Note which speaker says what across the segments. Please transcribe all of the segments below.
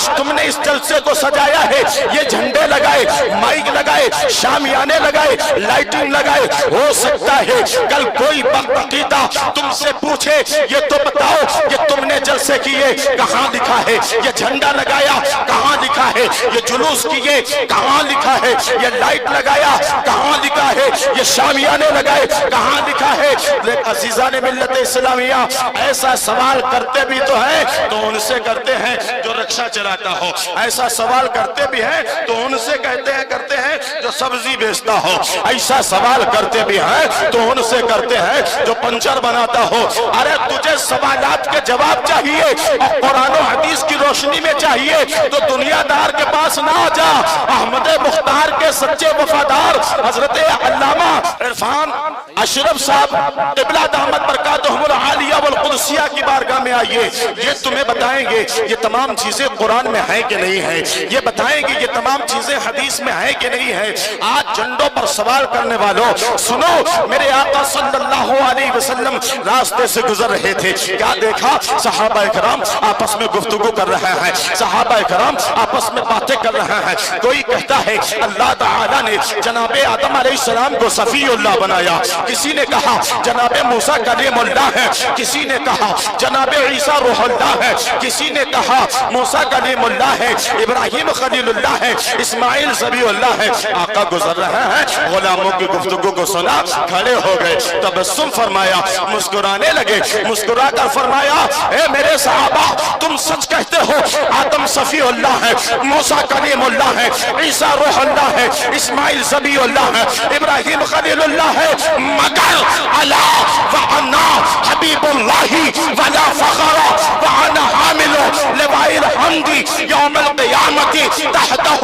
Speaker 1: آج تم نے اس جلسے کو سجایا ہے، یہ جھنڈے لگائے، مائک لگائے، شامیانے لگائے، لائٹنگ لگائے، ہو سکتا ہے کل کوئی بدعقیدہ تم سے پوچھے یہ تو بتاؤ کہ تم نے جلسے کیے کہاں لکھا ہے، یہ جھنڈا لگایا کہاں لکھا ہے، یہ جلوس کیے کہاں لکھا ہے، یہ لائٹ لگایا کہاں لکھا ہے، یہ شامیانے لگائے کہاں لکھا ہے؟ لیکن عزیزان ملت اسلامیہ ایسا سوال کرتے بھی تو ہیں تو ان سے کرتے ہیں جو رکشہ چلاتا ہو، ایسا سوال کرتے بھی ہیں تو ان سے کرتے ہیں جو سبزی بیچتا ہو، ایسا سوال کرتے بھی ہیں تو ان سے کرتے ہیں جو پنچر بناتا ہو۔ ارے تجھے سوالات کے جواب چاہیے اور قرآن و حدیث کی روشنی میں چاہیے تو دنیا دار کے پاس نہ جا، احمد مختار کے سچے وفادار حضرت علامہ عرفان اشرف صاحب قبلہ دامت برکاتہم العالیہ والقدسیہ کی بارگاہ میں آئیے، یہ تمہیں بتائیں گے یہ تمام چیزیں قرآن میں ہیں کہ نہیں ہیں، یہ بتائیں گے یہ تمام چیزیں حدیث میں ہیں کہ نہیں ہیں۔ آج جھنڈوں پر سوال کرنے والوں سنو، میرے آقا صلی اللہ علیہ وسلم راستے سے گزر رہے تھے، کیا دیکھا؟ صحابہ کرام آپس میں گفتگو کر رہے ہیں، صحابہ کرام آپس میں باتیں کر رہے ہیں، کوئی کہتا ہے اللہ تعالیٰ نے جناب آدم علیہ السلام کو صفی اللہ بنایا، کسی نے کہا جناب موسیٰ کلیم اللہ ہے، کسی نے کہا جناب عیسیٰ روح اللہ ہے، کسی نے کہا موسیٰ کلیم اللہ ہے، ابراہیم خلیل اللہ ہے، اسماعیل ذبیح اللہ ہے۔ آقا گزر رہے ہیں، غلاموں کی گفتگو کو سنا، کھڑے ہو گئے، تبسم فرمایا، مسکرانے لگے، مسکرا کر فرمایا اے میرے صحابہ تم سچ کہتے ہو، آدم صفی اللہ ہے، موسیٰ کلیم اللہ ہے، عیسیٰ روح اللہ ہے، اسماعیل ذبیح اللہ ہے، ابراہیم خلیل اللہ ہے، مگر علا وعنا حبیب اللہ ولا فخر وعنا حامل لوائی الحمد یوم القیامت تحتہ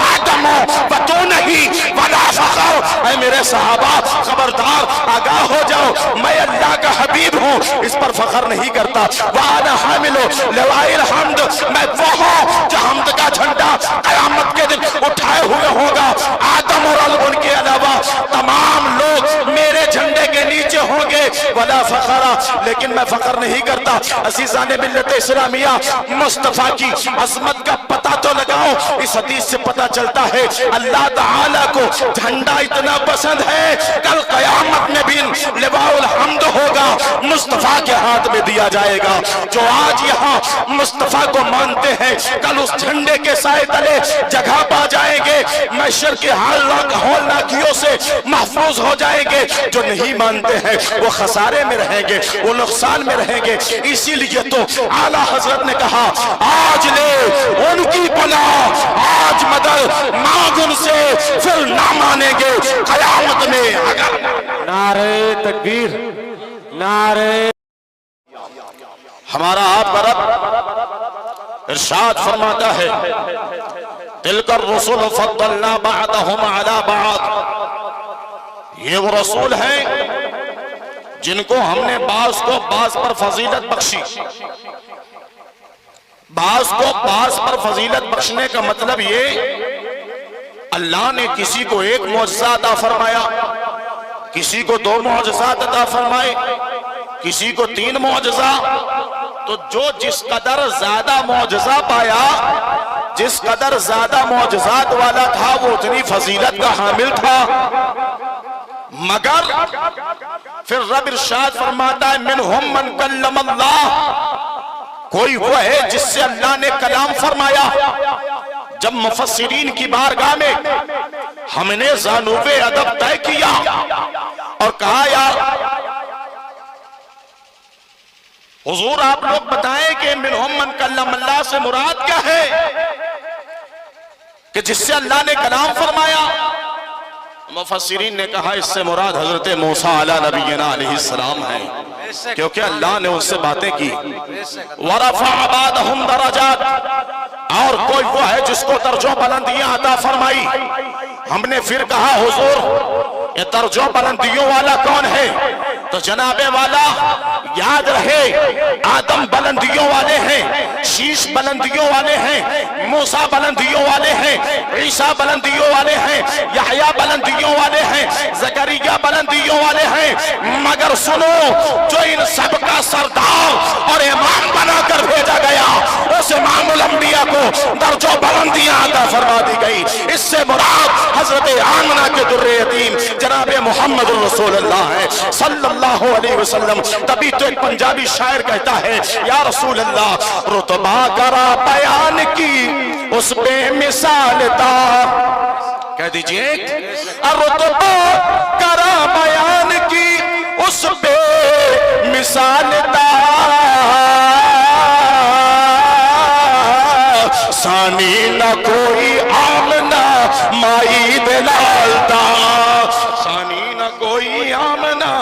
Speaker 1: آدم و تو نہیں ولا فخر۔ اے میرے صحابہ خبردار آگاہ ہو جاؤ، میں اللہ کا حبیب ہوں، اس پر فخر نہیں کرتا، وعنا حامل لوائی الحمد، میں وہ ہوں جو حمد کا جھنڈا قیامت کے دن اٹھائے ہوئے ہوگا، آدم اور ان کے علاوہ تمام لوگ میرے جھنڈے کے نیچے ہوں گے، ولا فخرہ، لیکن میں فخر نہیں کرتا۔ عزیزان ملت اسلامیہ مصطفیٰ کی عظمت کا پتہ تو لگاؤ، اس حدیث سے پتہ چلتا ہے اللہ تعالیٰ کو جھنڈا اتنا پسند ہے، کل قیامت میں بھی لواء الحمد ہوگا، مصطفیٰ کے ہاتھ میں دیا جائے گا۔ جو آج یہاں مصطفیٰ کو مانتے ہیں کل اس جھنڈے کے سائے تلے جگہ پا جائیں گے، محشر کے ہولناکیوں سے محفوظ ہو جائیں گے۔ جو نہیں مانتے ہیں وہ خسارے میں رہیں گے، وہ نقصان میں رہیں گے۔ اسی لیے تو اعلیٰ حضرت نے کہا آج لے ان کی پناہ، آج مدد مانگ ان سے، پھر نہ مانیں گے قیامت میں۔
Speaker 2: نعرہ تکبیر، نعرہ
Speaker 1: ہمارا آپ کا رب ارشاد فرماتا ہے تلک الرسل فضلنا بعضهم علی بعض، یہ وہ رسول ہیں جن کو ہم نے بعض کو بعض پر فضیلت بخشی۔ بعض کو بعض پر فضیلت بخشنے کا مطلب یہ اللہ نے کسی کو ایک معجزہ عطا فرمایا، کسی کو 2 معجزات عطا فرمائے، کسی کو 3 معجزہ، تو جو جس قدر زیادہ معجزہ پایا، جس قدر زیادہ معجزات والا تھا وہ اتنی فضیلت کا حامل تھا۔ مگر پھر رب ارشاد فرماتا ہے منہم من کلم اللہ، کوئی وہ ہے جس سے اللہ نے کلام فرمایا۔ جب مفسرین کی بارگاہ میں ہم نے زانوب ادب طے کیا اور کہا یار حضور آپ لوگ بتائیں کہ منہم من کلم اللہ سے مراد کیا ہے، کہ جس سے اللہ نے کلام فرمایا؟ مفسرین نے کہا اس سے مراد حضرت موسیٰ علیہ نبینا علیہ السلام ہے، کیونکہ اللہ نے اس سے باتیں کی۔ وَرَفَعَ بَعْضَهُمْ دَرَجَاتٍ، اور کوئی وہ ہے جس کو درجوں بلندیاں عطا فرمائی۔ ہم نے پھر کہا حضور یہ درجوں بلندیوں والا کون ہے؟ تو جناب والا یاد رہے آدم بلندیوں والے ہیں، شیش بلندیوں والے ہیں، موسیٰ بلندیوں والے ہیں، عیسیٰ بلندیوں والے ہیں، یحییٰ بلندیوں والے ہیں، زکریا بلندیوں والے ہیں، مگر سنو جو ان سب کا سردار اور امام بنا کر بھیجا گیا اس امام الانبیاء کو درجہ بلندیاں عطا فرما دی گئی۔ اس سے مراد حضرت آمنہ کے در یتیم جناب محمد رسول اللہ ہے صلی اللہ علیہ وسلم۔ تبھی تو ایک پنجابی شاعر کہتا ہے یا رسول اللہ رتبہ کرا بیان کی اس بے مثال دا، کہہ دیجئے رتبہ کرا بیان کی اس بے مثال دا، ثانی نہ کوئی آمنہ مائی دلال دا، ثانی نہ کوئی آمنہ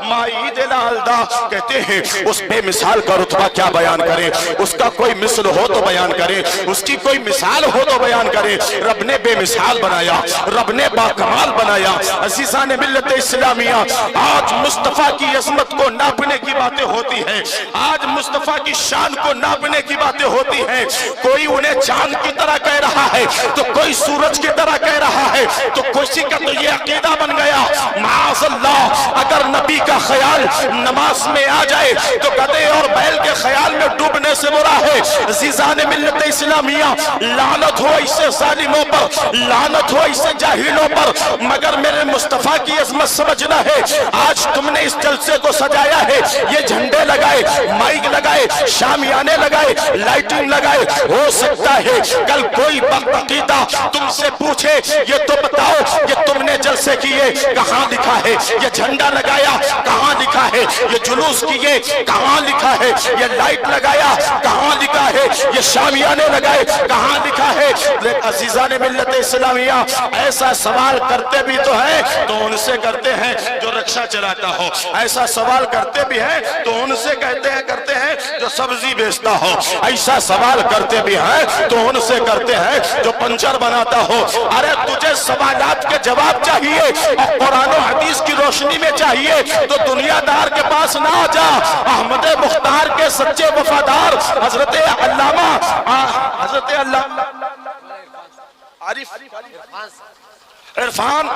Speaker 1: مائی دلال دا۔ کہتے ہیں اس بے مثال کا رتبہ کیا بیان کریں، اس کا کوئی مثل ہو تو بیان کریں، اس کی کوئی مثال ہو تو بیان کریں۔ رب نے بے مثال بنایا، رب نے باکمال بنایا۔ عزیزان ملت اسلامیہ، آج مصطفیٰ کی عظمت کو ناپنے کی باتیں ہوتی ہیں، آج مصطفیٰ کی شان کو ناپنے کی باتیں ہوتی ہیں۔ کوئی انہیں چاند کی طرح کہہ رہا ہے تو کوئی سورج کی طرح کہہ رہا ہے، تو کسی کا تو یہ عقیدہ بن گیا معاذ اللہ اگر نبی کا خیال نماز میں آ جائے تو گدھے اور بیل کے خیال میں ڈوبنے سے برا ہے۔ عزیزان ملت اسلامیہ، لعنت ہو ایسے ظالموں پر، لعنت ہو ایسے جاہلوں پر، مگر میرے مصطفیٰ کی عظمت سمجھنا ہے۔ آج تم نے اس جلسے کو سجایا ہے، یہ جھنڈے لگائے، مائک لگائے، شامیانے لگائے، لائٹنگ لگائے، ہو سکتا ہے کل کوئی بدعقیدہ تم سے پوچھے یہ تو بتاؤ کہ تم نے جلسے کیے کہاں لکھا ہے، یہ جھنڈا لگایا کہاں لکھا ہے، یہ جلوس کیے کہاں لکھا ہے، یہ لائٹ لگایا کہاں لکھا ہے، یہ شامیانے لگائے کہاں لکھا ہے۔ لیکن عزیزان ملت اسلامیہ ایسا سوال کرتے بھی تو ہیں تو ان سے کرتے ہیں جو رکشہ چلاتا ہو، ایسا سوال کرتے بھی ہیں تو ان سے کرتے ہیں جو سبزی بیچتا ہو، ایسا سوال کرتے بھی ہیں تو ان سے کرتے ہیں جو پنچر بناتا ہو۔ ارے تجھے سوالات کے جواب چاہیے اور قرآن و حدیث کی روشنی میں چاہیے تو دنیا دار کے پاس نہ جا، احمد مختار کے سچے وفادار حضرت علامہ حضرت علامہ عرفان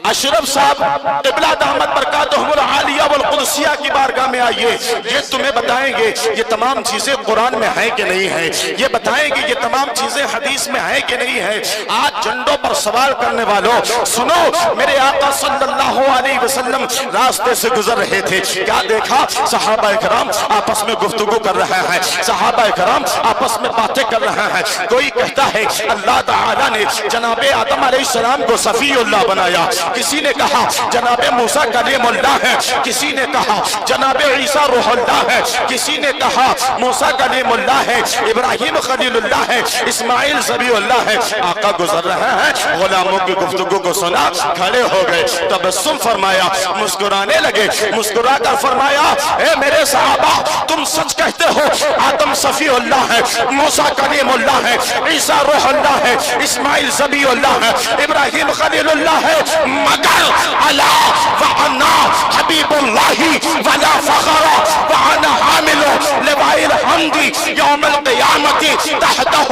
Speaker 1: اشرف صاحب قبلہ دامت برکاتہم العالیہ والقدسیہ کی بارگاہ میں آئیے، یہ تمہیں بتائیں گے یہ تمام چیزیں قرآن میں ہیں کہ نہیں ہیں، یہ بتائیں گے یہ تمام چیزیں حدیث میں ہیں کہ نہیں ہیں۔ آج جھنڈوں پر سوال کرنے والوں سنو، میرے آقا صلی اللہ علیہ وسلم راستے سے گزر رہے تھے، کیا دیکھا؟ صحابہ کرام آپس میں گفتگو کر رہے ہیں، صحابہ کرام آپس میں باتیں کر رہے ہیں۔ کوئی کہتا ہے اللہ تعالیٰ نے جناب آدم علیہ السلام کو صفی اللہ بنایا، کسی نے کہا جناب موسیٰ کلیم اللہ ہے، کسی نے کہا جناب عیسیٰ روح اللہ ہے، کسی نے کہا موسیٰ کلیم اللہ ہے، ابراہیم خلیل اللہ ہے، اسماعیل ذبیح اللہ ہے۔ آقا گزر رہے ہیں، غلاموں کی گفتگو کو سنا، کھڑے ہو گئے، تبسم فرمایا، مسکرانے لگے، مسکرا کر فرمایا اے میرے صحابہ تم سچ کہتے ہو، آدم صفی اللہ ہے، موسیٰ کلیم اللہ ہے، عیسیٰ روح اللہ ہے، اسماعیل ذبیح اللہ ہے، ابراہیم خلیل اللہ ہے، مگر علا وعنا حبیب اللہ ولا فخر وعنا حامل لواء الحمد یوم القیامت تحتہ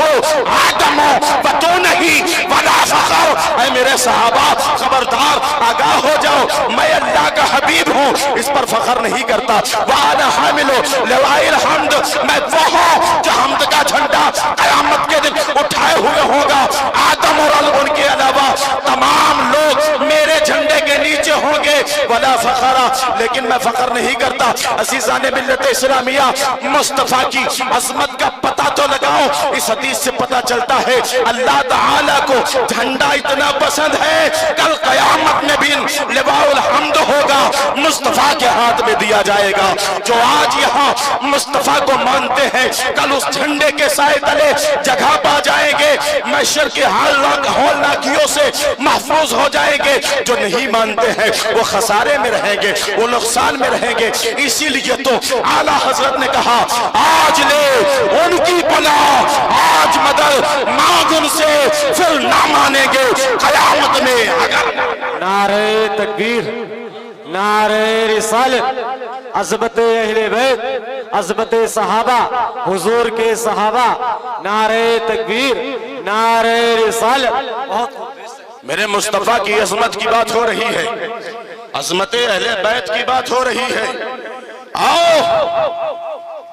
Speaker 1: آدم وتو نہیں ولا فخر۔ اے میرے صحابہ خبردار آگاہ ہو جاؤ، میں اللہ کا حبیب ہوں، اس پر فخر نہیں کرتا، وعنا حامل لواء الحمد، میں وہ ہوں جو حمد کا جھنڈا قیامت کے دن اٹھائے ہوئے ہوگا۔ آدم اور ان کے علاوہ تمام لوگ میرے جھنڈے کے نیچے ہوں گے، ولا فخرہ، لیکن میں فخر نہیں کرتا۔ عزیزان ملت اسلامیہ، مصطفیٰ کی عظمت کا پتہ تو لگاؤ۔ اس حدیث سے پتہ چلتا ہے اللہ تعالیٰ کو جھنڈا اتنا پسند ہے، کل قیامت میں بھی لواء الحمد ہوگا، مصطفیٰ کے ہاتھ میں دیا جائے گا۔ جو آج یہاں مصطفیٰ کو مانتے ہیں کل اس جھنڈے کے سائے تلے جگہ پا جائیں گے، محشر کے ہولناکیوں سے محفوظ ہو جائیں گے۔ جو نہیں مانتے ہیں وہ خسارے میں رہیں گے، وہ نقصان میں رہیں گے۔ اسی لیے تو اعلیٰ حضرت نے کہا آج لے ان کی پناہ، آج مدد مانگ ان سے، پھر نہ مانیں گے قیامت میں۔ اگر
Speaker 2: نعرہ تکبیر، नारे रिसालत, अज़मत अहले बैत, अज़मत सहाबा, हुजूर के सहाबा, नारे तकबीर, नारे रिसालत।
Speaker 1: मेरे मुस्तफा की अजमत की बात हो रही है, अजमत अहले बैत की बात हो रही है। आओ,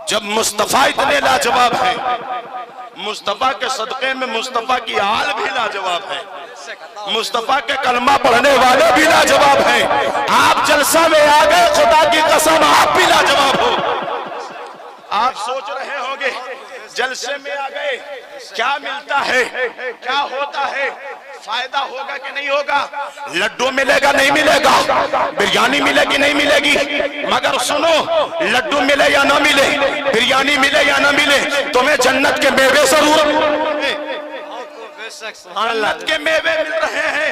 Speaker 1: जब मुस्तफा इतने लाजवाब है, मुस्तफा के सदक़े में मुस्तफा की हाल भी लाजवाब है, मुस्तफा के कलमा पढ़ने वाले भी लाजवाब हैं। आप जलसा में आ गए, खुदा की कसम आप भी लाजवाब हो। आप सोच रहे होंगे जलसे में आ गए क्या मिलता है, क्या होता है, फायदा होगा कि नहीं होगा, लड्डू मिलेगा नहीं मिलेगा, बिरयानी मिलेगी नहीं मिलेगी, मगर सुनो, लड्डू मिले या ना मिले, बिरयानी मिले या ना मिले, तुम्हें जन्नत के मेवे जरूर, जन्नत के मेवे मिल रहे हैं।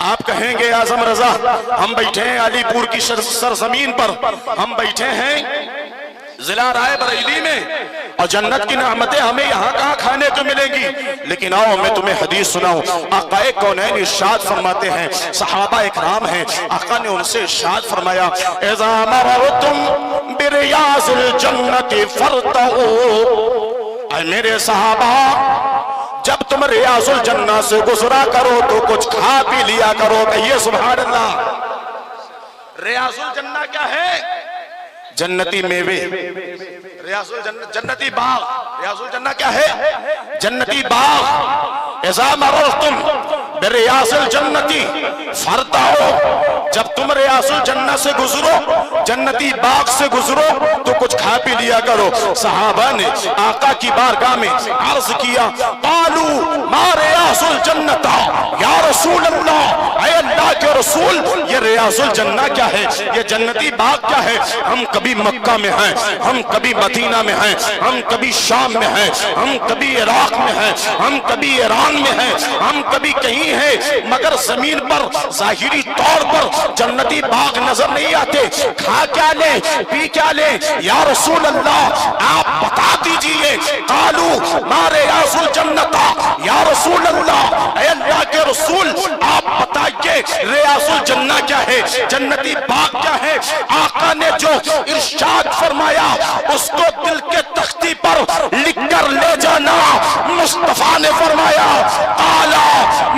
Speaker 1: आप कहेंगे आजम रजा, हम बैठे हैं अलीपुर की सरजमीन पर, हम बैठे हैं जिला राय बरेली में, और जन्नत की नेमतें हमें यहाँ कहाँ खाने को मिलेंगी। लेकिन आओ मैं तुम्हें हदीस सुनाऊं। आका कौनैन इरशाद फरमाते हैं, सहाबा इकराम हैं, आका ने उनसे इरशाद फरमाया, इज़ा मररतुम बिरियाज़िल जन्नति फरतऊ, ऐ मेरे सहाबा, जब तुम रियाजुल जन्ना से गुजरा करो तो कुछ खा पी लिया करो। कहिए सुभान अल्लाह। रियाजुल जन्ना क्या है? जन्नती मेवे, रियाजुल जन्नती बाग। रियाजुल जन्ना क्या है? जन्नती बाग। इज़ा मररतुम बिरियाज़िल जन्नती फरतऊ, जब तुम रियाजुल जन्ना से गुजरो, जन्नती बाग से गुजरो तो कुछ खा पी लिया करो। सहाबा ने आका की बारगाह में अर्ज किया, कालू मा रियाजुल जन्नता या रसूल अल्लाह, ऐ अल्लाह के रसूल, ये रियाजुल जन्ना क्या है, ये जन्नती बाग क्या है? हम कभी मक्का में हैं, हम कभी मदीना में हैं, हम कभी शाम में हैं, हम कभी इराक में हैं, हम कभी ईरान में हैं, हम कभी कहीं हैं, मगर जमीन पर जाहिरी तौर पर जन्नती बाग नजर नहीं आते। खा क्या ले, पी क्या ले, या रसूल अल्लाह आप बता दीजिए। कालू मा रियाजुल जन्नता या रसूल अल्लाह, ऐ अल्लाह के रसूल आप बताइए रियाजुल जन्ना क्या है, जन्नती बाग क्या है? आका ने जो इरशाद फरमाया उसको दिल के तख्ती पर लिख कर ले जाना। मुस्तफा ने फरमाया, आला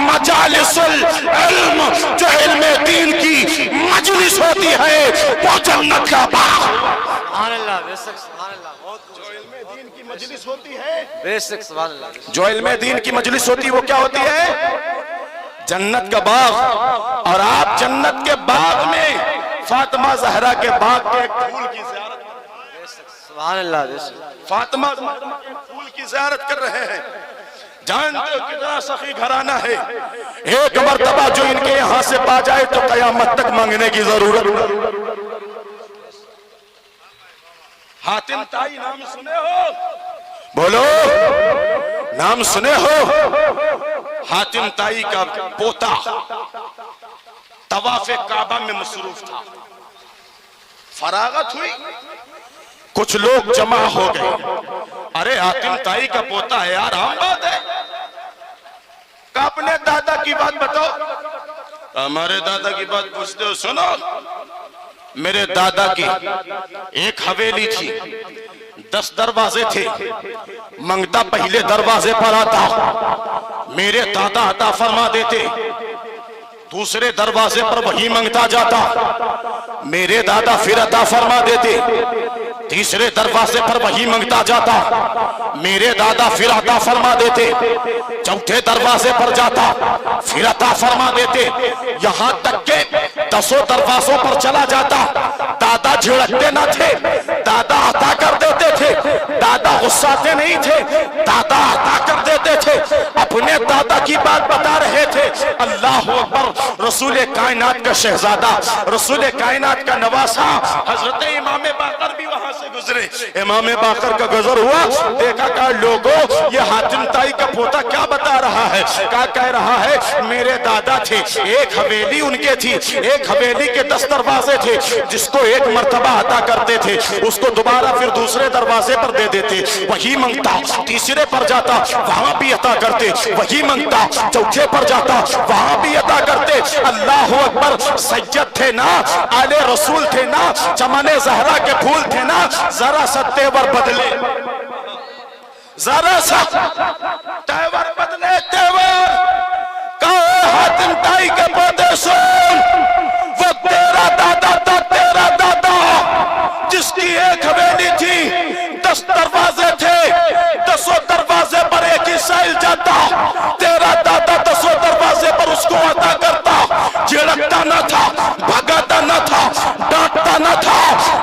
Speaker 1: मजालिसुल इल्म, जो इल्मे दीन की मजलिस होती है वो जन्नत का बाग।
Speaker 2: सुभान अल्लाह, बेशक सुभान अल्लाह, बहुत
Speaker 1: जो इल्मे दीन की मजलिस होती है,
Speaker 2: बेशक सुभान अल्लाह,
Speaker 1: जो इल्मे दीन की मजलिस होती है वो क्या होती है? जन्नत का बाग। और आप जन्नत के बाग में फातिमा ज़हरा के बाग के एक फूल की ज़ियारत,
Speaker 2: सुभान अल्लाह, बेशक
Speaker 1: फातिमा के फूल की ज़ियारत कर रहे हैं। जानते हो कितना सखी घराना है? एक मर्तबा जो इनके यहाँ से पा जाए तो कयामत तक मांगने की जरूरत। हातिम ताई नाम सुने हो? बोलो, नाम सुने हो? हातिम ताई का पोता तवाफ़े काबा में मसरूफ था। फरागत हुई, कुछ लोग जमा हो गए। अरे हातिम ताई का पोता है यार, आम बात है, का अपने दादा की बात बताओ। हमारे दादा की बात पूछते हो? सुनो, मेरे दादा की एक हवेली थी, 10 दरवाजे थे, मंगता पहले दरवाजे पर आता, मेरे दादा अता फरमा देते, दूसरे दरवाजे पर वही मंगता जाता, मेरे दादा फिर अता फरमा देते, तीसरे दरवाजे पर वही मंगता जाता, मेरे दादा फिर अता फरमा देते, चौथे दरवाजे पर जाता, फिर अता फरमा देते, यहां तक के 10 दरवाजों पर चला जाता। दादा झिड़कते न थे, दादा अता कर देते थे, दादा गुस्साते नहीं थे, दादा अता कर देते थे। अपने दादा की बात बता रहे थे। अल्लाह अकबर। रसूल कायनात का शहजादा, रसूल कायनात का नवासा हजरत इमाम बाकर भी वहां से गुजरे। इमाम बाकर का गुजर हुआ, देखा का लोगों ये हातिम ताई का पोता क्या बता रहा है, क्या कह रहा है? मेरे दादा थे, एक हवेली उनके थी, एक हवेली के 10 दरवाजे थे, जिसको एक मर्तबा अता करते थे उसको दोबारा फिर दूसरे दरवाजे पर दे देते, वही मंगता, तीसरे पर जाता, वहां भी अता करते, वही मंगता, चौथे पर जाता, वहां भी अदा करते अल्लाह अकबर। सैयद थे ना, आले रसूल थे ना, चमने जहरा के फूल थे ना, जरा सा तेवर बदले, जरा सा तेवर बदले, तेवर कहा हातिम ताई के पौधे सुन, वो तेरा दादा था, तेरा दादा जिसकी एक हवेली थी, 10 दरवाजे थे, 10 दरवाजे पर एक ही साइल जाता, तेरा दादा 10 दरवाजे पर उसको अदा करता, झिड़कता न था, भगाता न था, डांटता न था,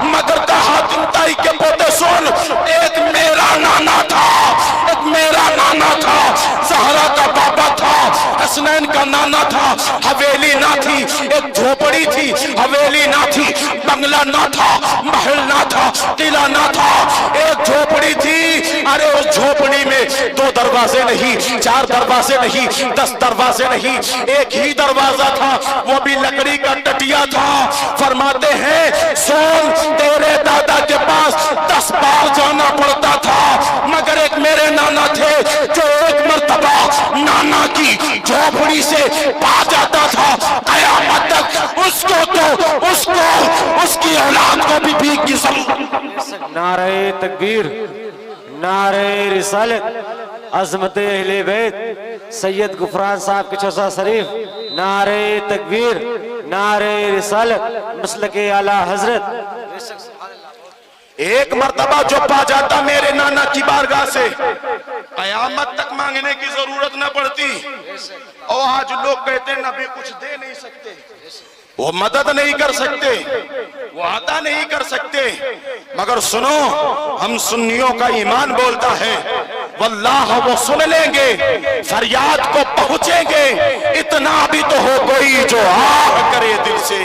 Speaker 1: मगर कहा तुम ताई के पोते सुन, एक मेरा नाना था, एक मेरा नाना था, ज़हरा का बाबा था, हसनैन का नाना था, हवेली ना थी, एक झोपड़ी थी, हवेली ना थी, बंगला ना था, महल ना था, किला ना था, एक झोपड़ी थी। अरे उस झोपड़ी में 2 दरवाजे नहीं, 4 दरवाजे नहीं, 10 दरवाजे नहीं, एक ही दरवाजा था, वो भी लकड़ी का टटिया था। फरमाते हैं सोन तेरे दादा के पास 10 बार जाना पड़ता था, मगर एक मेरे नाना थे जो एक मर्तबा नाना की झोपड़ी से पा जाता था, कयामत तक उसको उसकी औलाद को भी भीख की
Speaker 2: नारे तकबीर, नारे रिसालत, अज़मत अहले बैत, सैयद गुफरान साहब के चौसा शरीफ, नारे तकबीर, नारे रिसालत, मसलके आला हजरत।
Speaker 1: एक मर्तबा जो पा जाता मेरे नाना की बारगाह से, कयामत तक मांगने की जरूरत न पड़ती। और आज लोग कहते हैं नबी कुछ दे नहीं सकते, वो मदद नहीं कर सकते, वो अता नहीं कर सकते, मगर सुनो हम सुन्नियों का ईमान बोलता है, वल्लाह वो सुन लेंगे, फरियाद को पहुंचेंगे। इतना भी तो हो कोई जो आह करे दिल से,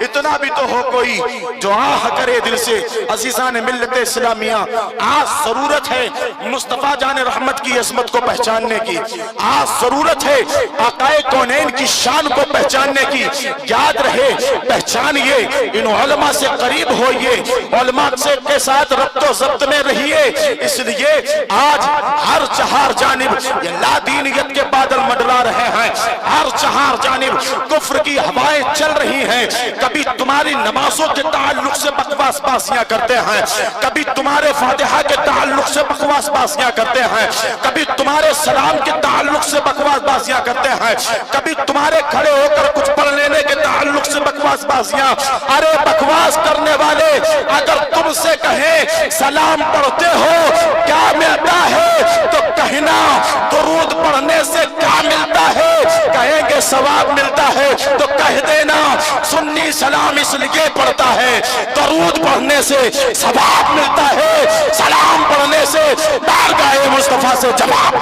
Speaker 1: इतना भी तो हो कोई जो आह करे दिल से। अजीज़ान मिल्लत इस्लामिया, आज जरूरत है मुस्तफा जान रहमत की अज़मत को पहचानने की, आज जरूरत है आकाए कौनैन की शान को पहचानने की। याद रहे, पहचानिए, इन उलमा से करीब होइए, उलमा से के साथ रब्तो ज़ब्त में रहिए। इसलिए आज हर चहार जानिब ये लादीनियत के बादल मंडरा रहे हैं, हर चहार जानिब कुफ्र की हवाएं चल रही हैं। कभी तुम्हारी नमाजों के ताल्लुक से बकवास बासियां करते हैं, कभी तुम्हारे फातिहा के ताल्लुक से बकवास बासियां करते हैं, कभी तुम्हारे सलाम के ताल्लुक से बकवास बासियां करते हैं, कभी तुम्हारे खड़े होकर कुछ पढ़ लेने के ताल्लुक से बकवास बासियां। अरे बकवास करने वाले, अगर तुमसे कहें सलाम पढ़ते हो क्या मिलता है, तो कहना दुरूद पढ़ने से क्या मिलता है, कहेंगे सवाब मिलता है, तो कह देना सुन्नी सलाम इसलिए पढ़ता है, दरूद पढ़ने से सवाब मिलता है, सलाम पढ़ने से बारगाह मुस्तफा से जवाब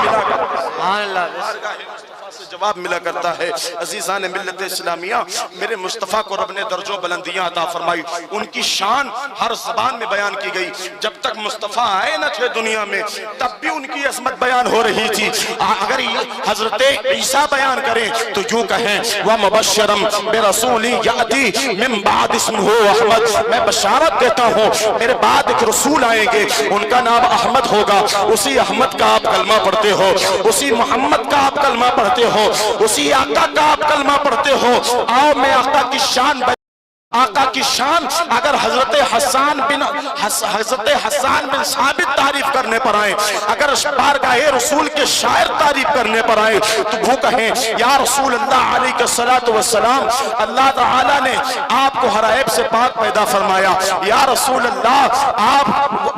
Speaker 1: जवाब मिला करता है। अजीज़ान मिल्लत इस्लामिया, मेरे मुस्तफ़ा को रब ने दर्जों बुलंदियां अता फरमाई, उनकी शान हर ज़बान में बयान की गई। जब तक मुस्तफ़ा आए न थे दुनिया में, तब भी उनकी अज़मत बयान हो रही थी। अगर हज़रत ईसा बयान करें तो यूं कहें, व मुबश्शिरम बिरसूलिन याती मिन बाद इस्मुहु अहमद, मैं बशारत देता हूँ मेरे बाद एक रसूल आएंगे, उनका नाम अहमद होगा। उसी अहमद का आप कलमा पढ़ते हो, उसी मोहम्मद का आप कलमा पढ़ते हो, उसी आका का आप कलमा पढ़ते हो। आओ मैं आका की शान, आका की शान अगर हजरत हसन बिन साबित तारीफ करने पर आए, अगर बारगाह रसूल के शायर तारीफ करने पर आए, तो वो कहें या रसूल अल्लाह अलैहिस्सलातु वस्सलाम, अल्लाह ताला ने आपको हर ऐब से पाक पैदा फरमाया। या रसूल अल्लाह, आप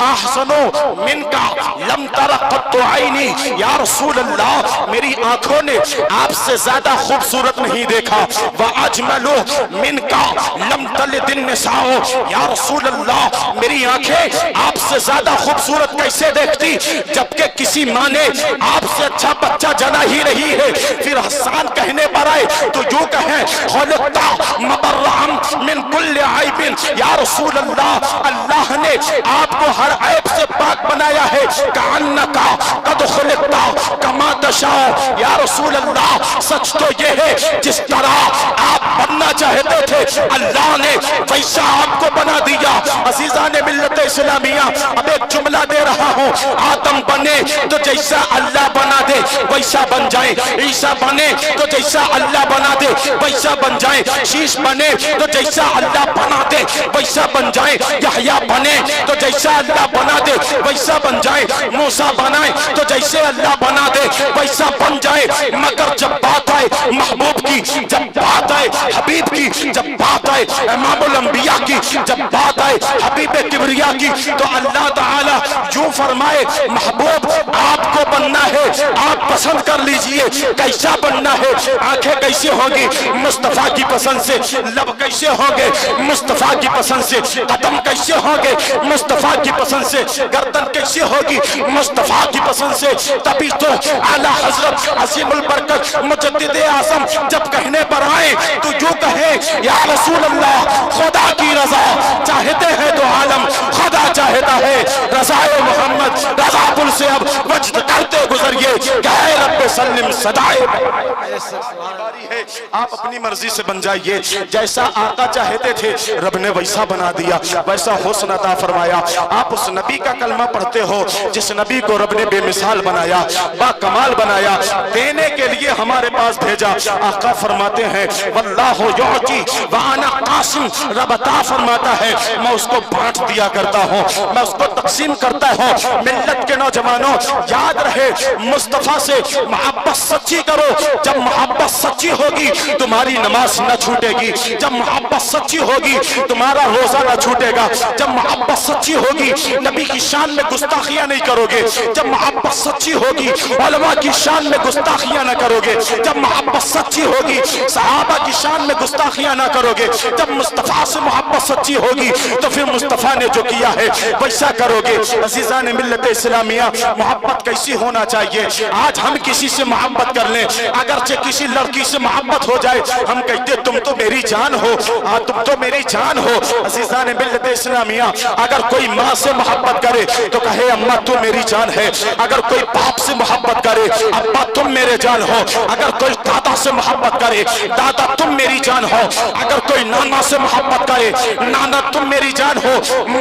Speaker 1: अहसनो मिनका लम तरा कत्तु आईनी, या रसूल अल्लाह मेरी आंखों ने आपसे ज्यादा खूबसूरत नहीं देखा। व अजमलो मिनका लम दिन निसाओ, या रसूल अल्लाह मेरी आंखें आपसे ज्यादा खूबसूरत कैसे देखती, जबकि किसी माँ ने आपसे अच्छा बच्चा जना ही नहीं है। फिर हसन कहने पर आए तो यूं कहें, खुलक़ता मुबर्रअन मिन कुल्लि ऐबिन, या रसूल अल्लाह अल्लाह ने आपको हर ऐब से पाक बनाया है। कअन्नका कद खुलिक़ता कमा तशाओ, या रसूल अल्लाह सच तो ये है जिस तरह आप बनना चाहते थे अल्लाह ने वैसा आपको बना दिया। अज़ीज़ान मिल्लत इस्लामिया, अब एक जुमला दे रहा हूँ, आदम बने तो जैसा अल्लाह बना दे, वैसा बन जाए, ईसा बने तो जैसा अल्लाह बना दे वैसा बन जाए, शीश बने तो जैसा अल्लाह बना दे वैसा बन जाए, यहया बने तो जैसा अल्लाह बना दे वैसा बन जाए, मूसा बनाए तो जैसे अल्लाह बना दे वैसा बन जाए। मगर जब बात आए महबूब की, जब बात आए हबीब की, जब बात आए इमामुल अंबिया की, जब बात आए हबीब किबरिया की, तो अल्लाह ताला यूं फरमाए महबूब आपको बनना है, आप पसंद कर लीजिए कैसा बनना है। आंखें कैसे होंगी मुस्तफा की पसंद से, लब कैसे होंगे मुस्तफा की पसंद से, कदम कैसे होंगे मुस्तफा की पसंद से, गर्दन कैसे होगी मुस्तफा की पसंद से। तभी तो आला हजरत असीमुल बरकत मुजद्दिद आज़म जब कहने पर आए तो यूं कहे या रसूल अल्लाह खुदा की रजा चाहते हैं तो आलम खुदा चाहता है, रज़ाए मोहम्मद रज़ा पुल से अब वजद करते गुजरिए, कहे रब्बे सल्लिम सदाए। आप अपनी मर्जी से बन जाइए, जैसा आका चाहते थे रब ने वैसा बना दिया, वैसा हुस्न अता फरमाया। आप उस नबी का कलमा पढ़ते हो जिस नबी को रब ने बेमिसाल बनाया, बाकमाल बनाया, देने के लिए हमारे पास भेजा। आका फरमाते हैं वल्लाहु युअती व अना कासिम, रब अता फरमाता है मैं उसको बांट दिया करता हूँ, मैं उसको तकसीम करता हूँ। मिल्लत के नौजवानों याद रहे मुस्तफा से मोहब्बत सच्ची करो, जब मोहब्बत सच्ची होगी तुम्हारी नमाज न छूटेगी, जब मोहब्बत सच्ची होगी तुम्हारा रोजा न छूटेगा, जब मोहब्बत सच्ची होगी नबी की शान में गुस्ताखियां नहीं करोगे, जब मोहब्बत सच्ची होगी उलमा की शान में गुस्ताखियां न करोगे, जब मोहब्बत सच्ची होगी सहाबा की शान में गुस्ताखियां न करोगे, जब मुस्तफा से मोहब्बत सच्ची होगी तो फिर मुस्तफा ने जो किया है वैसा करोगे। अजीजान मिल्लत इस्लामिया, मोहब्बत कैसी होना चाहिए। आज हम किसी से मोहब्बत कर लें, अगरचे किसी लड़की से मोहब्बत हो जाए हम कहते तुम तो मेरी जान हो, तुम तो मेरी जान हो। अजीजान मिल्लत इस्लामिया, अगर कोई माँ से मोहब्बत करे तो कहे अम्मा तुम मेरी जान है, अगर कोई बाप से मोहब्बत करे अब्बा तुम मेरे जान हो, अगर कोई दादा से मोहब्बत करे दादा तुम मेरी जान हो, अगर कोई नाना से मोहब्बत करे नाना तुम मेरी जान हो।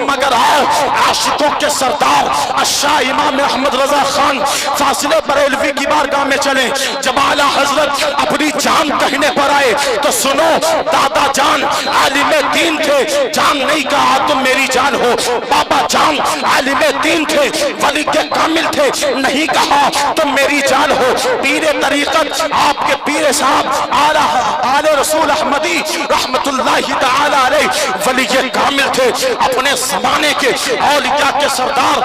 Speaker 1: मगर आओ आशिकों के सरदार अशाह इमाम अहमद रजा खान फासिले बरेलवी की बारगाह में चले, जब आला हजरत अपनी जान कहने पर आए तो सुनो दादा जान आलिमे दीन थे, जान नहीं कहा तुम मेरी जान हो, बाबा जान आलिमे दीन थे वली के कामिल थे, नहीं कहा तुम मेरी जान हो। पीरे तरीकत आपके पीरे साहब आले रसूल अहमदी रहमतुल्लाहि तआला अलैह वली के कामिल थे, अपने जमाने के औलिया के सरदार।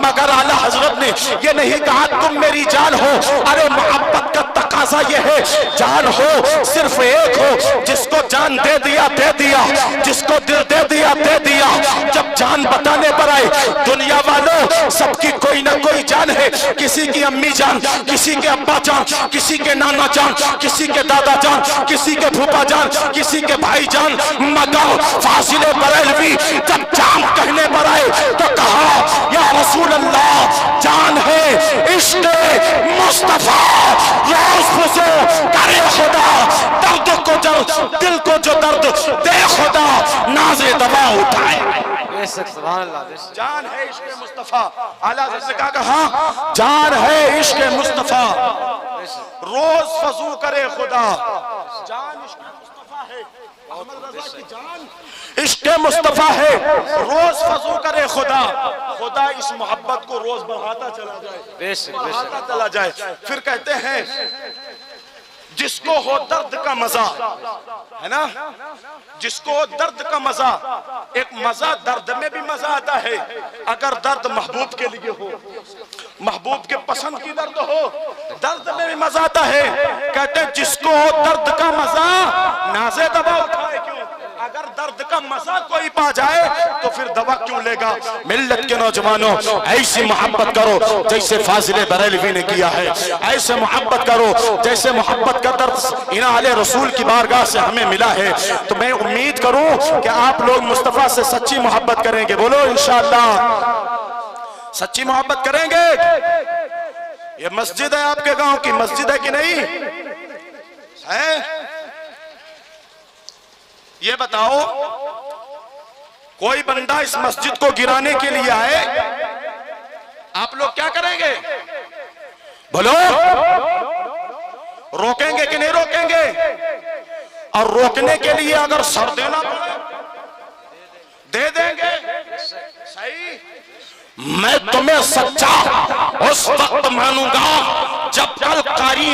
Speaker 1: मगर आला हजरत ने ये नहीं कहा तुम मेरी जान हो। अरे मोहब्बत का तकाजा ये है जान हो सिर्फ एक हो, जिसको जान दे दिया दे दिया, जिसको दिल दे दिया दे दिया। जब जान बताने पर आए दुनिया वालों सबकी कोई ना कोई जान है, किसी की अम्मी जान, किसी के अब्बा जान, किसी के नाना जान, किसी के दादा जान, किसी के फूफा जान, किसी के भाई जान। मगर फासिले बरेलवी जब जान कहने पर आए तो कहा या रसूल अल्लाह जान है इश्क़ मुस्तफा, रोज़ फुसो करे खुदा, दर्द को जो दिल को जो दर्द दे खुदा, नाज़े दवा उठाए। जान है इश्क़ मुस्तफा, आला हज़रत ने कहा जान है इश्क़ मुस्तफा, रोज फजू करे खुदा, जान इश्क़ मुस्तफा है। अहमद रज़ा की जान इश्क़ मुस्तफा है, रोज फजू करे खुदा, खुदा इस मोहब्बत को रोज बढ़ाता चला जाए, बढ़ाता चला जाए। फिर कहते हैं जिसको हो दर्द का मजा, है ना, जिसको हो दर्द का मजा, एक मजा दर्द में भी मजा आता है अगर दर्द महबूब के लिए हो, महबूब के पसंद की दर्द हो, दर्द में भी मजा आता है। कहते हैं जिसको हो दर्द का मजा नाज़े दवा उठाए, क्यों? अगर दर्द का मजा कोई पा जाए तो फिर दवा क्यों लेगा। मिल्लत के नौजवानों ऐसी मोहब्बत करो जैसे फाजिले बरेलवी ने किया है, ऐसे मोहब्बत करो जैसे मोहब्बत का दर्द इना आले रसूल की बारगाह से हमें मिला है। तो मैं उम्मीद करूं कि आप लोग मुस्तफा से सच्ची मोहब्बत करेंगे। बोलो इंशाअल्लाह सच्ची मोहब्बत करेंगे। ये मस्जिद है आपके गांव की, मस्जिद है कि नहीं है? ये बताओ कोई बंदा इस मस्जिद को गिराने के लिए आए, आप लोग क्या करेंगे? बोलो روکیں گے کہ نہیں روکیں گے؟ اور روکنے کے لیے اگر سر دینا پڑے دے دیں گے. صحیح. میں تمہیں سچا اس وقت مانوں گا جب کل قاری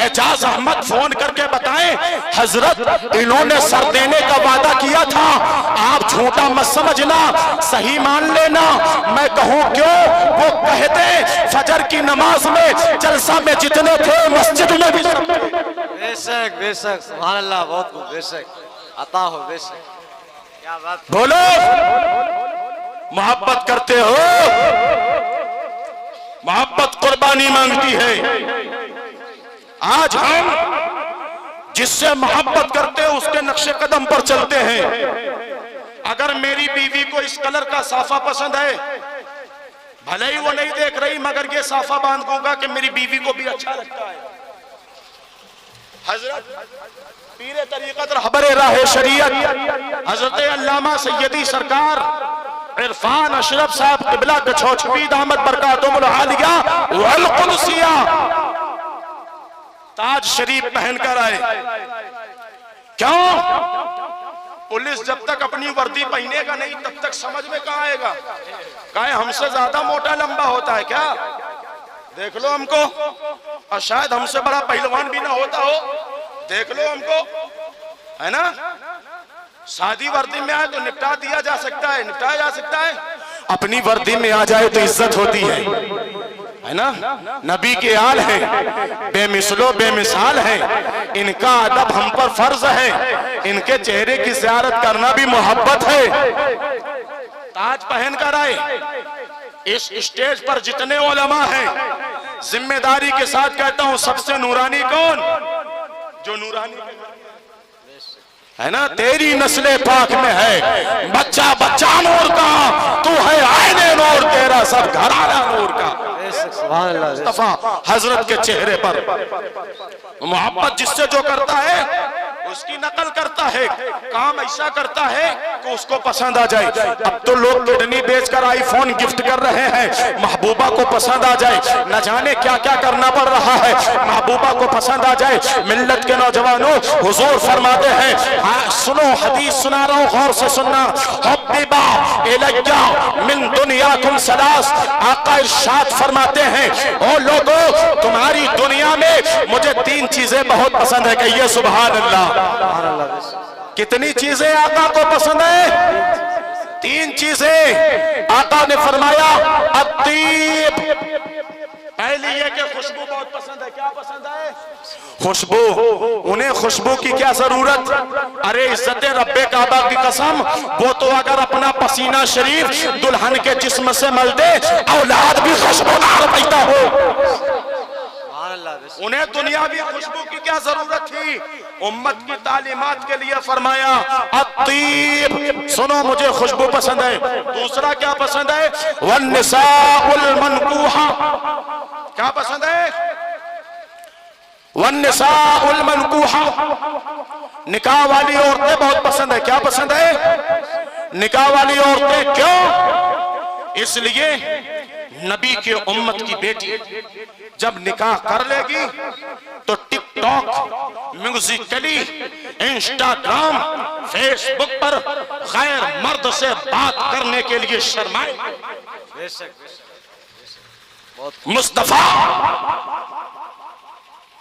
Speaker 1: اعجاز احمد فون کر کے بتائیں حضرت انہوں نے سر دینے کا وعدہ کیا تھا، آپ جھوٹا مت سمجھنا، صحیح مان لینا. میں کہوں کیوں؟ وہ کہتے فجر کی نماز میں جلسہ میں جتنے تھے مسجد میں بھی.
Speaker 2: بے شک بے شک، سبحان اللہ، بہت خوب، بے شک عطا ہو، بے شک. کیا بات.
Speaker 1: بولو محبت کرتے ہو؟ محبت قربانی مانگتی ہے. آج ہم جس سے محبت کرتے ہیں اس کے نقش قدم پر چلتے ہیں. اگر میری بیوی کو اس کلر کا صافہ پسند ہے، بھلے ہی وہ نہیں دیکھ رہی مگر یہ صافہ باندھ دوں گا کہ میری بیوی کو بھی اچھا لگتا ہے. حضرت پیر طریقت رہبر راہ شریعت حضرت علامہ سیدی سرکار عرفان اشرف صاحب قبلہ گچھوچوی دامت برکاتہم العالیہ والقدسیہ تاج شریف پہن کر آئے. کیوں؟ پولیس جب تک اپنی وردی پہنے گا نہیں تب تک سمجھ میں کہاں آئے گا. کہیں ہم سے زیادہ موٹا لمبا ہوتا ہے کیا؟ دیکھ لو ہم کو، اور شاید ہم سے بڑا پہلوان بھی نہ ہوتا ہو. دیکھ لو ہم کو، ہے نا. سادی وردی میں آئے تو نپٹا دیا جا سکتا ہے، نپٹایا جا سکتا ہے. اپنی وردی میں آ جائے تو عزت ہوتی ہے نا. نبی کے آل ہیں، بے مثل و بے مثال ہیں، ان کا ادب ہم پر فرض ہے. ان کے چہرے کی زیارت کرنا بھی محبت ہے. تاج پہن کر آئے. اس اسٹیج پر جتنے علماء ہیں ذمہ داری کے ساتھ کہتا ہوں سب سے نورانی کون؟ جو نورانی ہے نا. تیری نسل پاک میں ہے بچہ بچہ نور کا، تو ہے آئین نور، تیرا سب گھرانہ نور کا.
Speaker 2: سبحان اللہ.
Speaker 1: مصطفیٰ حضرت کے چہرے پر محبت جس سے جو کرتا ہے اس کی نقل کرتا ہے، کام ایسا کرتا ہے کہ اس کو پسند آ جائے. اب تو لوگ کڈنی بیچ کر آئی فون گفٹ کر رہے ہیں محبوبہ کو پسند آ جائے. نہ جانے کیا کیا کرنا پڑ رہا ہے محبوبہ کو پسند آ جائے. ملت کے نوجوانوں حضور فرماتے ہیں، سنو حدیث سنا رہا ہوں غور سے سننا. حبیبا الیہ من دنیاکم ثلاث. آقا ارشاد فرماتے ہیں او لوگوں تمہاری دنیا میں مجھے 3 چیزیں بہت پسند ہے. کہیے سبحان اللہ. کتنی چیزیں آقا کو پسند ہے؟ 3 چیزیں. آقا نے فرمایا الطیب. پہلی یہ کہ خوشبو بہت پسند ہے. کیا پسند ہے؟ خوشبو. انہیں خوشبو کی کیا ضرورت؟ ارے عزت رب کعبہ کی قسم، وہ تو اگر اپنا پسینہ شریف دلہن کے جسم سے مل دے اولاد بھی خوشبودار پیدا ہو. انہیں دنیاوی خوشبو کی کیا ضرورت تھی؟ امت کی تعلیمات کے لیے فرمایا الطیب. سنو مجھے خوشبو پسند ہے. دوسرا کیا پسند ہے؟ والنساء المنکوحہ. کیا پسند ہے؟ والنساء المنکوحہ. نکاح والی عورتیں بہت پسند ہے. کیا پسند ہے؟ نکاح والی عورتیں. کیوں؟ اس لیے نبی کے امت کی بیٹی جب نکاح کر لے گی تو ٹک ٹاک، میوزیکلی، انسٹاگرام، فیس بک پر غیر مرد سے بات کرنے کے لیے شرمائے. مصطفیٰ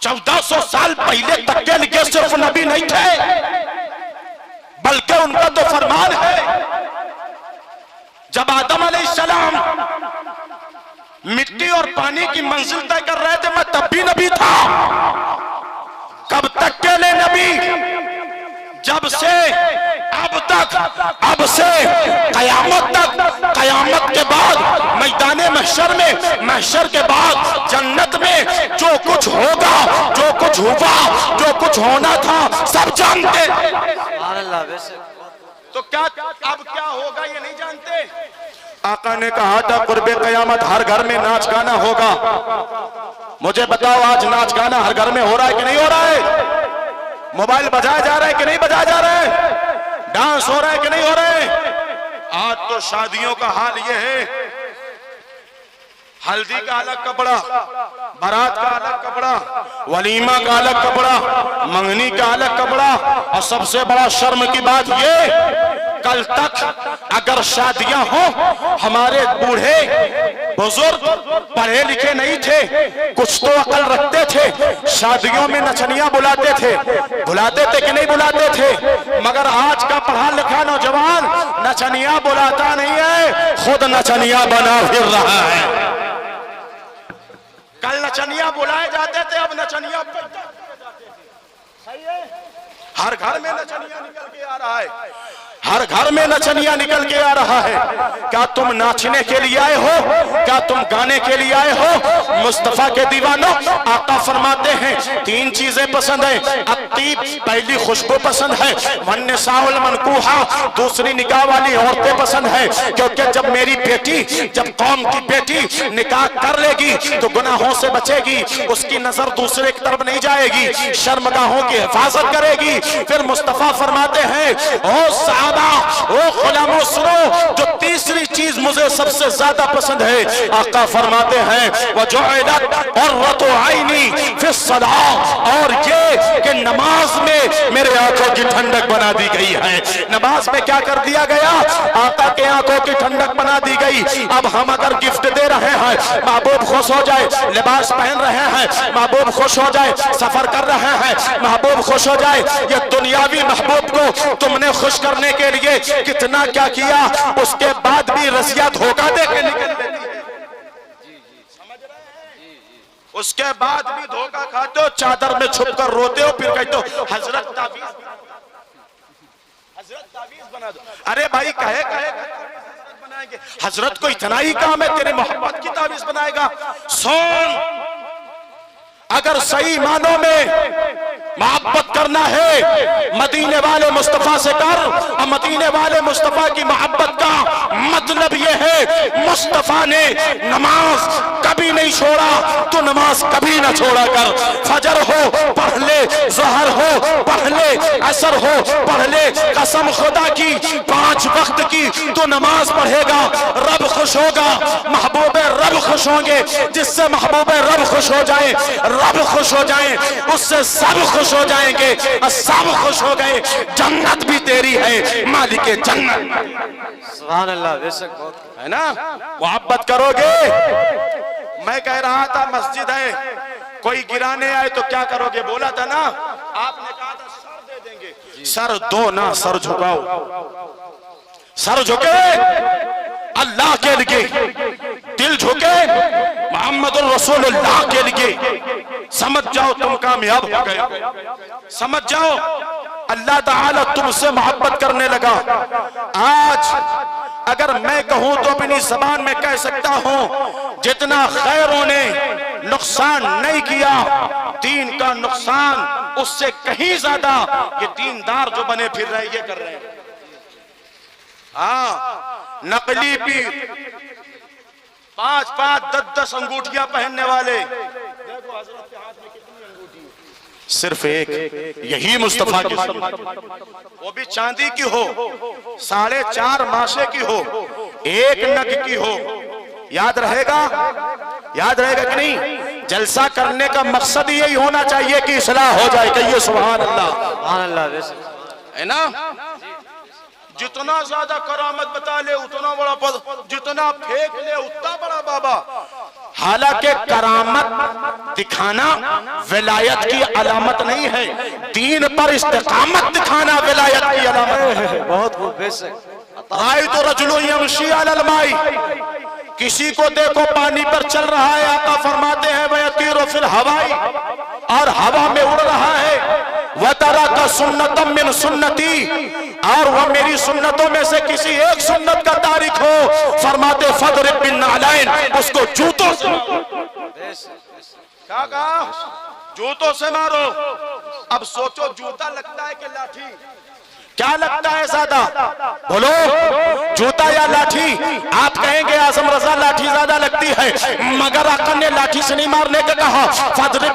Speaker 1: 1400 سال پہلے تک کے لیے صرف نبی نہیں تھے بلکہ ان کا تو فرمان ہے. جب آدم علیہ السلام مٹی اور پانی کی منزل طے کر رہے تھے میں تب بھی نبی تھا. کب تک کے لئے نبی؟ جب سے اب تک، اب سے قیامت تک. قیامت کے بعد میدان محشر میں، محشر کے بعد جنت میں جو کچھ ہوگا، جو کچھ ہوا، جو کچھ ہونا تھا سب جانتے. تو کیا اب کیا ہوگا یہ نہیں جانتے. آقا نے کہا تھا قرب قیامت ہر گھر میں ناچ گانا ہوگا. مجھے بتاؤ آج ناچ گانا ہر گھر میں ہو رہا ہے کہ نہیں ہو رہا ہے؟ موبائل بجایا جا رہا ہے کہ نہیں بجایا جا رہا ہے؟ ڈانس ہو رہا ہے کہ نہیں ہو رہا ہے؟ آج تو شادیوں کا حال یہ ہے ہلدی کا الگ کپڑا، بارات کا الگ کپڑا، वलीमा का अलग कपड़ा, मंगनी का अलग कपड़ा, और सबसे बड़ा शर्म की बात ये, कल तक अगर शादियां हो, हमारे बूढ़े बुजुर्ग पढ़े लिखे नहीं थे, कुछ तो अकल रखते थे, शादियों में नचनिया बुलाते थे कि नहीं बुलाते थे? मगर आज का पढ़ा लिखा नौजवान नचनिया बुलाता नहीं है, खुद नचनिया बना फिर रहा है। कल नचनिया बुलाए जाते थे, अब नचनिया हर घर में नचनिया निकल के आ रहा है, हर घर में नचनिया निकल के आ रहा है। क्या तुम नाचने के लिए आए हो? क्या तुम गाने के लिए आए हो? मुस्तफा के दीवानों, आका फरमाते हैं तीन चीजें पसंद है। अत्तीब, पहली खुशबू पसंद है, वन्निसाउल मनकूहा, दूसरी निकाह वाली औरतें पसंद है। क्योंकि जब मेरी बेटी, जब कौम की बेटी निकाह कर लेगी तो गुनाहों से बचेगी, उसकी नजर दूसरे की तरफ नहीं जाएगी, शर्मगाहों की हिफाजत करेगी। फिर मुस्तफा फरमाते हैं, ओ साहबा, ओ खुलामो सुनो, जो तीसरी चीज मुझे सबसे ज्यादा पसंद है, आका फरमाते हैं वजुइलत कुर्रतु ऐनी फिस सलाह, और ये कि नमाज में मेरे आंखों की ठंडक बना दी गई है। नमाज में क्या कर दिया गया? आका के आंखों की ठंडक बना दी गई। अब हम अगर गिफ्ट दे रहे हैं, महबूब खुश हो जाए, लिबास पहन रहे हैं, महबूब खुश हो जाए, सफर कर रहे हैं, महबूब खुश हो जाए, ये दुनियावी महबूब को तुमने खुश करने के लिए कितना क्या किया, उसके बाद भी रसिया धोखा दे के निकल लेती है। उसके बाद भी धोखा खाते हो, चादर में छुप कर रोते हो, फिर कहते हो हजरत ताबीज बना दो। अरे भाई कहे बनाएंगे, हजरत को इतना ही काम है, तेरे मोहब्बत की ताबीज बनाएगा। सुन, अगर सही मानों में मोहब्बत करना है, मदीने वाले मुस्तफा से कर। और मदीने वाले मुस्तफा की मोहब्बत का मतलब यह है, मुस्तफा ने नमाज कभी नहीं छोड़ा, तो नमाज कभी ना छोड़ा कर। फजर हो पढ़ ले, ज़हर हो पढ़ ले, असर हो पढ़ ले, कसम खुदा की 5 वक्त की तो नमाज पढ़ेगा, रब खुश होगा, महबूबे रब खुश होंगे। जिससे महबूबे रब खुश हो जाए, रब खुश हो जाए, उससे सब खुश हो जाएंगे, सब खुश हो गए। जन्नत भी तेरी है, मालिके जन्नत।
Speaker 2: सुभान अल्लाह, बेशक बहुत
Speaker 1: है ना। मोहब्बत करोगे। मैं कह रहा था मस्जिद है, कोई गिराने आए तो क्या करोगे? बोला था ना, आपने कहा था सर दे देंगे। सर दो ना, सर झुकाओ, सर झुके अल्लाह के लिए, दिल झुके मोहम्मद रसूलुल्लाह के लिए। समझ जाओ तुम कामयाब हो गए, समझ जाओ अल्लाह ताला तुमसे मोहब्बत करने लगा। आज अगर मैं कहूं तो अपनी जबान में कह सकता हूं, जितना खैरों ने नुकसान नहीं किया, दीन का नुकसान उससे कहीं ज्यादा ये दीनदार जो बने फिर रहे ये कर रहे हैं। हाँ, नकली पीर, 5-5, 10-10 अंगूठियां पहनने वाले। देखो हजरत के हाथ में कितनी अंगूठी है, सिर्फ एक। यही मुस्तफा की सुन्नत, वो भी चांदी की हो, 4.5 मासे की हो, 1 नग की हो। याद रहेगा? याद रहेगा कि नहीं? जलसा करने का मकसद यही होना चाहिए कि इस्लाह हो जाए। कहिए सुभान अल्लाह।
Speaker 2: सुभान अल्लाह,
Speaker 1: है ना। जितना ज्यादा करामत बता ले उतना बड़ा पद, जितना फेंक ले उतना बड़ा बाबा। हालांकि करामत दिखाना विलायत की अलामत नहीं है, दीन पर इस्तिकामत दिखाना विलायत की अलामत है।
Speaker 2: बहुत खूब, बेशक।
Speaker 1: राय तो रजुलु यमशी अलल माई, किसी को देखो पानी पर चल रहा है, आका फरमाते हैं वयतीरु फिल हवाई, और हवा में उड़ रहा है। वतरा का सुन्नतम मिन सुन्नती, और वह मेरी सुन्नतों में से किसी एक सुन्नत का तारिक हो, फरमाते फदरिब बिन नालैन, उसको जूतों से क्या कहा? जूतों से मारो। अब सोचो, जूता लगता है कि लाठी? क्या लगता है ज्यादा? बोलो, जूता या लाठी? आप कहेंगे आजम रजा लाठी ज्यादा लगती है, मगर आका ने लाठी से नहीं मारने का कहा, फदरिब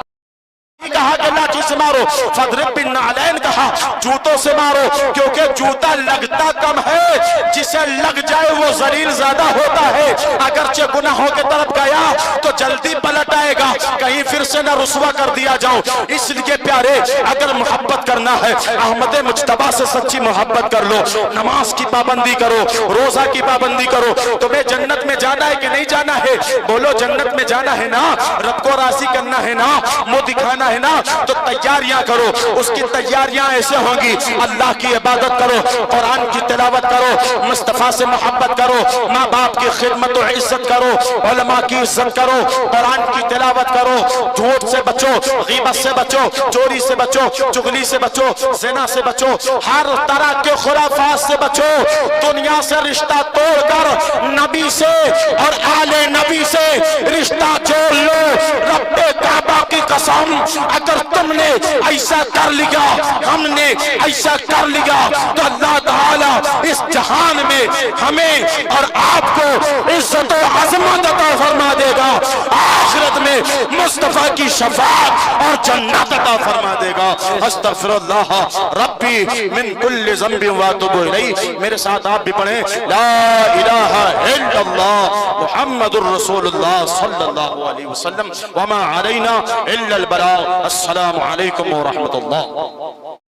Speaker 1: कहा कि लाठी کی سے مارو، فضرب بالنعلین کہا جوتوں سے مارو، کیونکہ جوتا لگتا کم ہے، جسے لگ جائے وہ ذلیل زیادہ ہوتا ہے، اگرچہ گناہوں کے طرف گیا تو جلدی پلٹ آئے گا، کہیں پھر سے نہ رسوا کر دیا جاؤ۔ اس لیے پیارے اگر محبت کرنا ہے احمد مجتبیٰ سے سچی محبت کر لو، نماز کی پابندی کرو، روزہ کی پابندی کرو۔ تمہیں جنت میں جانا ہے کہ نہیں جانا ہے؟ بولو جنت میں جانا ہے نا، رب کو راضی کرنا ہے نا، منہ دکھانا ہے نا، تو تیاریاں کرو۔ اس کی تیاریاں ایسے ہوں گی، اللہ کی عبادت کرو، قرآن کی تلاوت کرو، مصطفیٰ سے محبت کرو، ماں باپ کی خدمت و عزت کرو، علماء کی عزت کرو، قرآن کی تلاوت کرو، جھوٹ سے بچو، غیبت سے بچو، چوری سے بچو، چغلی سے بچو، زنا سے بچو، ہر طرح کے خرافات سے بچو، دنیا سے رشتہ توڑ کر نبی سے اور آل نبی سے رشتہ جوڑ لو۔ رب کعبہ کی قسم اگر تم نے ایسا کر لیا، ہم نے ایسا کر لیا، تو اللہ تعالی اس جہان میں ہمیں اور آپ کو عزت و عظمت عطا فرما دے گا، آخرت میں مصطفیٰ کی شفاعت اور جنت عطا فرما دے گا۔ استغفر اللہ ربی من کل ذنب واتوب الیہ۔ میرے ساتھ آپ بھی پڑھیں لا الہ الا اللہ محمد الرسول اللہ صلی اللہ علیہ وسلم وما علینا الا البلاغ۔ السلام علیکم ورحمۃ اللہ۔